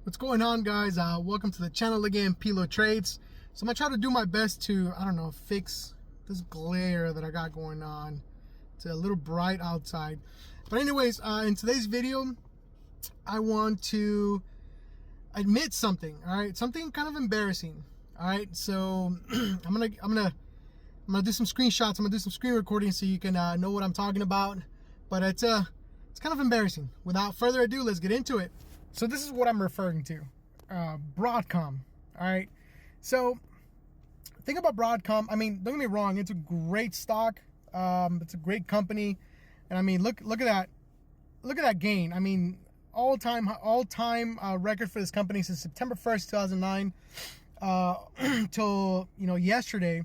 What's going on, guys? Welcome to the channel again, Pilo Trades. So I'm gonna try to do my best to, fix this glare that I got going on. It's a little bright outside. But anyways, in today's video, I want to admit something, all right? Something kind of embarrassing, all right? So I'm gonna do some screenshots. I'm gonna do some screen recording so you can know what I'm talking about. But it's kind of embarrassing. Without further ado, let's get into it. So this is what I'm referring to, Broadcom, all right? So think about Broadcom. I mean, don't get me wrong, it's a great stock. It's a great company. And I mean, look at that gain. I mean, all-time record for this company since September 1st, 2009 till, yesterday.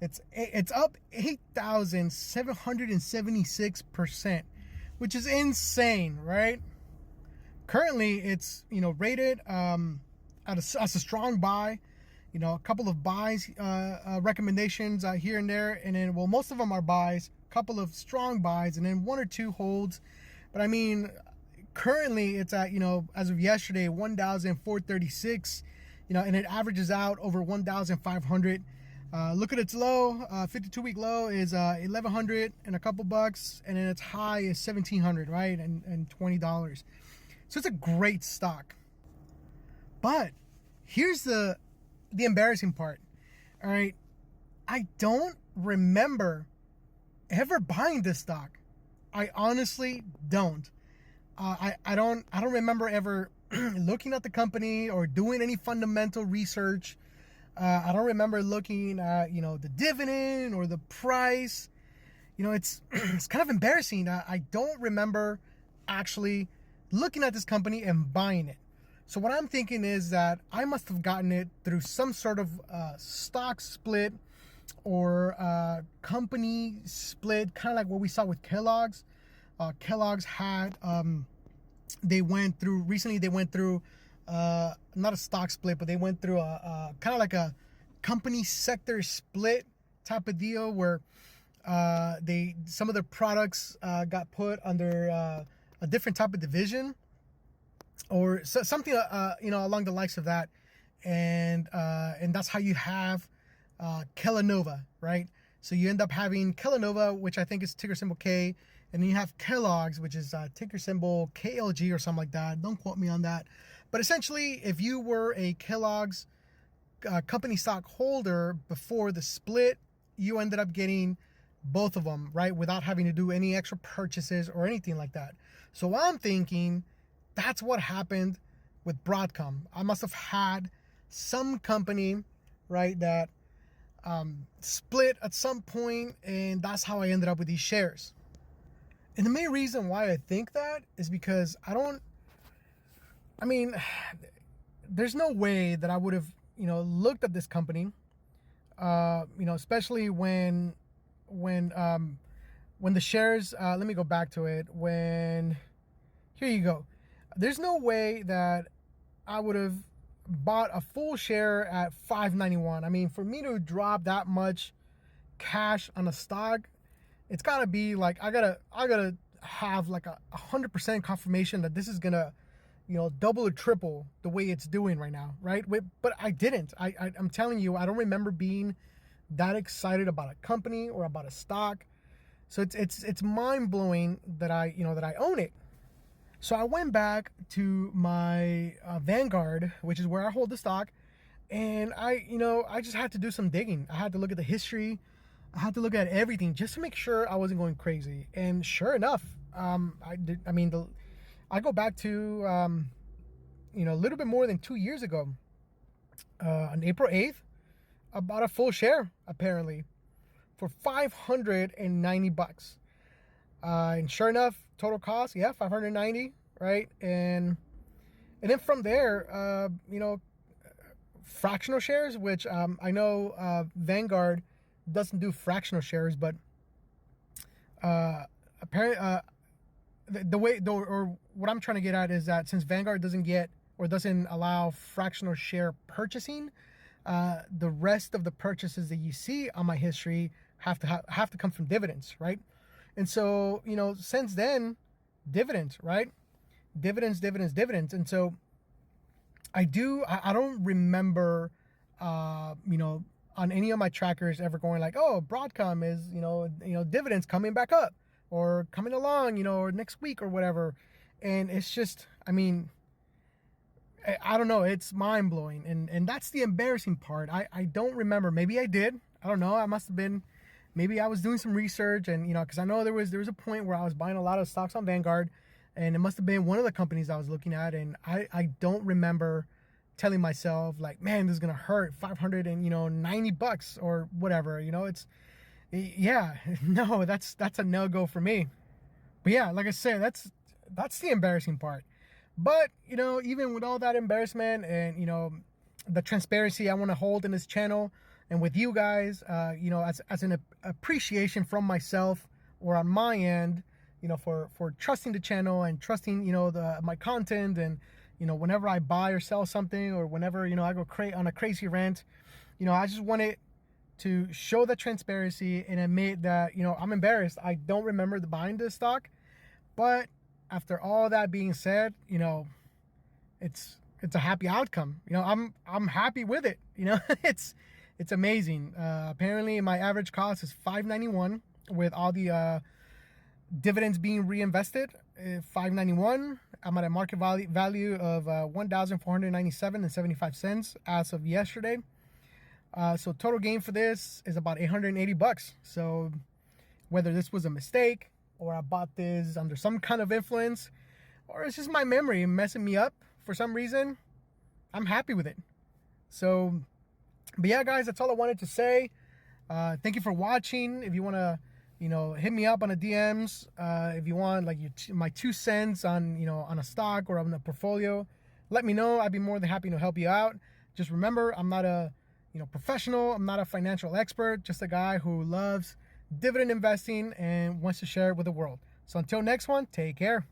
It's up 8,776%, which is insane, right? Currently, it's rated as a strong buy. A couple of buys recommendations here and there, and then most of them are buys. A couple of strong buys, and then one or two holds. But I mean, currently it's at as of yesterday 1,436. And it averages out over 1,500. Look at its low. 52-week low is 1,100 and a couple bucks, and then its high is 1,700, right, and $20. So it's a great stock. But here's the embarrassing part. All right. I don't remember ever buying this stock. I honestly don't. I don't remember ever looking at the company or doing any fundamental research. I don't remember looking at, the dividend or the price. It's kind of embarrassing. I don't remember actually looking at this company and buying it. So what I'm thinking is that I must have gotten it through some sort of stock split or company split, kind of like what we saw with Kellogg's. Kellogg's had, they went through not a stock split, but they went through a kind of like a company sector split type of deal where some of their products got put under a different type of division or something along the likes of that, and that's how you have Kellanova, right? So you end up having Kellanova, which I think is ticker symbol K, and then you have Kellogg's, which is ticker symbol KLG or something like that. Don't quote me on that. But essentially, if you were a Kellogg's company stock holder before the split, you ended up getting both of them, right, without having to do any extra purchases or anything like that. So I'm thinking that's what happened with Broadcom. I must have had some company, right, that split at some point, and that's how I ended up with these shares. And the main reason why I think that is because there's no way that I would have, looked at this company, especially when the shares, let me go back to it. Here you go. There's no way that I would have bought a full share at $5.91. I mean, for me to drop that much cash on a stock, it's gotta be like, I gotta have like 100% confirmation that this is gonna, double or triple the way it's doing right now, right? But I didn't. I'm telling you, I don't remember being that excited about a company or about a stock. So it's mind-blowing that I own it. So I went back to my Vanguard, which is where I hold the stock, and I just had to do some digging. I had to look at the history. I had to look at everything just to make sure I wasn't going crazy. And sure enough, I did. I mean, I go back to a little bit more than 2 years ago, on April 8th. I bought a full share apparently for $590. And sure enough, total cost, yeah, $590, right? And then from there, fractional shares, which I know Vanguard doesn't do fractional shares, but apparently what I'm trying to get at is that since Vanguard doesn't allow fractional share purchasing, the rest of the purchases that you see on my history have to come from dividends, right? And so, since then, dividends, right? Dividends. And so I don't remember, on any of my trackers ever going like, oh, Broadcom is, dividends coming back up or coming along, or next week or whatever. And it's just, I mean, I don't know. It's mind blowing. And that's the embarrassing part. I don't remember. Maybe I did. I don't know. I must have been, maybe I was doing some research and, cause I know there was a point where I was buying a lot of stocks on Vanguard, and it must have been one of the companies I was looking at. And I don't remember telling myself like, man, this is going to hurt $590 or whatever, it's, yeah, no, that's a no-go for me. But yeah, like I said, that's the embarrassing part. But, even with all that embarrassment and, the transparency I want to hold in this channel and with you guys, as an appreciation from myself or on my end, for trusting the channel and trusting, my content, and, whenever I buy or sell something, or whenever, I go on a crazy rant, I just wanted to show that transparency and admit that, I'm embarrassed. I don't remember buying this stock, but after all that being said, it's a happy outcome. I'm happy with it. It's amazing. Apparently my average cost is $591 with all the dividends being reinvested. $591. I'm at a market value of $1,497.75 as of yesterday. So total gain for this is about $880. So whether this was a mistake, or I bought this under some kind of influence, or it's just my memory messing me up for some reason, I'm happy with it. So, but yeah, guys, that's all I wanted to say. Thank you for watching. If you want to, hit me up on the DMs. If you want like my 2 cents on, on a stock or on a portfolio, let me know. I'd be more than happy to help you out. Just remember, I'm not a, professional. I'm not a financial expert, just a guy who loves dividend investing and wants to share it with the world. So until next one, take care.